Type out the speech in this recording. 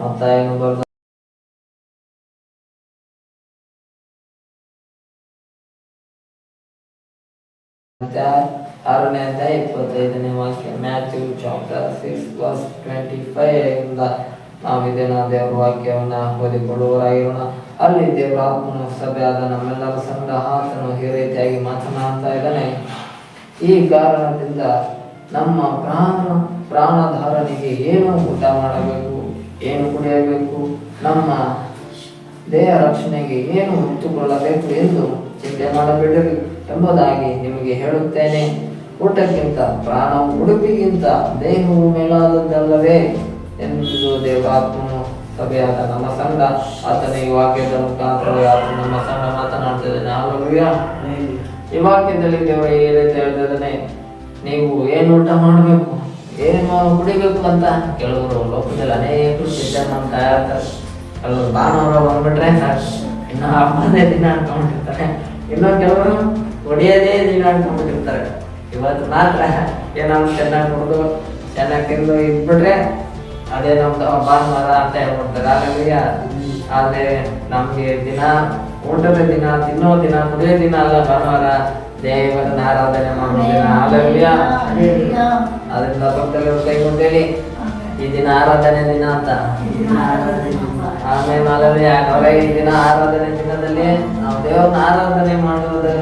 ಮತ್ತಾಯನು ಬರೆದ 6ನೇ ಅಧ್ಯಾಯ 25ನೇ ವಾಕ್ಯ. ಮ್ಯಾಥ್ಯೂ ಚಾಪ್ಟರ್ 6:25 ಇಂದ ನಾವು ಇದನ್ನ ದೇವರ ವಾಕ್ಯವನ್ನ ಓದಿಕೊಳ್ಳುವವರಾಗಿರೋಣ. ಅಲ್ಲಿ ದೇವರ ಆತ್ಮನು ಸಭೆಯಾದ ನಮ್ಮೆಲ್ಲರ ಸಂಗಡ ಆತನು ಈ ರೀತಿಯಾಗಿ ಮಾತನಾಡ್ತಾ ಇದ್ದಾನೆ. ಈ ಕಾರಣದಿಂದ ನಮ್ಮ ಪ್ರಾಣಧಾರನಿಗೆ ಏನು ಊಟ ಮಾಡಬೇಕು, ಏನು ಕುಡಿಯಬೇಕು, ನಮ್ಮ ದೇಹ ರಕ್ಷಣೆಗೆ ಏನು ಹೊತ್ತುಕೊಳ್ಳಬೇಕು ಎಂದು ಚಿಂತೆ ಮಾಡಬೇಡಿರಿ ಎಂಬುದಾಗಿ ನಿಮಗೆ ಹೇಳುತ್ತೇನೆ. ಊಟಕ್ಕಿಂತ ಪ್ರಾಣ ಉಡುಪಿಗಿಂತ ದೇಹವು ಮೇಲಾದದ್ದಲ್ಲವೇ ಎಂದು ದೇವರಾತ್ಮನು ಸಭೆಯಾದ ನಮ್ಮ ಸಂಘ ಆತನ ಈ ವಾಕ್ಯದ ಮುಖಾಂತರ ಆತನು ನಮ್ಮ ಸಂಘ ಮಾತನಾಡ್ತಿದ್ದಾನೆ. ಹಾಲೆಲೂಯಾ. ಈ ವಾಕ್ಯದಲ್ಲಿ ದೇವರು ಈ ರೀತಿ ಹೇಳ್ತಿದ್ದಾನೆ, ನೀವು ಏನು ಊಟ ಮಾಡಬೇಕು, ಏನು ಕುಡಿಬೇಕು ಅಂತ ಕೆಲವರು ಲೋಕದಲ್ಲಿ ಅನೇಕರು ಚಿಂತೆ ಮಾಡ್ತಾ ಇರ್ತಾರೆ. ಕೆಲವರು ಭಾನುವಾರ ಬಂದ್ಬಿಟ್ರೆ ಇನ್ನು ಹಬ್ಬದೇ ದಿನ ಅನ್ಕೊಂಡಿರ್ತಾರೆ, ಇನ್ನೂ ಕೆಲವರು ಹೊಡೆಯದೇ ದಿನ ಅನ್ಕೊಂಡ್ಬಿಟ್ಟಿರ್ತಾರೆ. ಇವತ್ತು ಮಾತ್ರ ಏನಾದ್ರು ಚೆನ್ನಾಗಿ ಕುಡಿದು ಚೆನ್ನಾಗಿ ತಿಂದು ಇದ್ಬಿಟ್ರೆ ಅದೇ ನಮ್ದು ಭಾನುವಾರ ಅಂತ ಹೇಳ್ಬಿಡ್ತಾರೆ. ಹಾಲೆಲೂಯಾ. ಆದ್ರೆ ನಮ್ಗೆ ದಿನ ಊಟದ ದಿನ, ತಿನ್ನೋ ದಿನ, ಕುಡಿಯೋ ದಿನ ಅಲ್ಲ ಭಾನುವಾರ, ದೇವರನ್ನ ಆರಾಧನೆ ಮಾಡೋ ದಿನ. ಹಾಲೆಲೂಯಾ. ಅದರಿಂದ ಭಕ್ತರು ಕೈಗೊಂಡೇಳಿ ಈ ದಿನ ಆರಾಧನೆ ದಿನ ಅಂತ. ಆಮೇಲೆ ಹಾಲೆಲೂಯಾ. ಈ ದಿನ ಆರಾಧನೆ ದಿನದಲ್ಲಿ ನಾವು ದೇವರನ್ನ ಆರಾಧನೆ ಮಾಡುವುದರಲ್ಲಿ